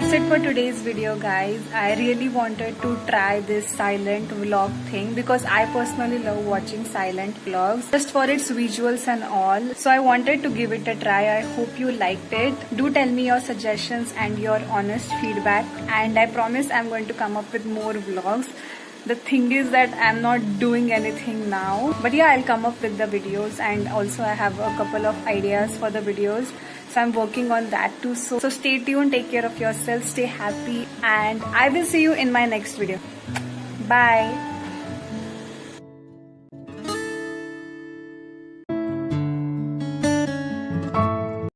that's it for today's video, guys. I really wanted to try this silent vlog thing because I personally love watching silent vlogs just for its visuals and all. So I wanted to give it a try. I hope you liked it. Do tell me your suggestions and your honest feedback, and I promise I'm going to come up with more vlogs. The thing is that I'm not doing anything now, but yeah, I'll come up with the videos, and also I have a couple of ideas for the videos, so I'm working on that too. So stay tuned, take care of yourself, stay happy, and I will see you in my next video. Bye.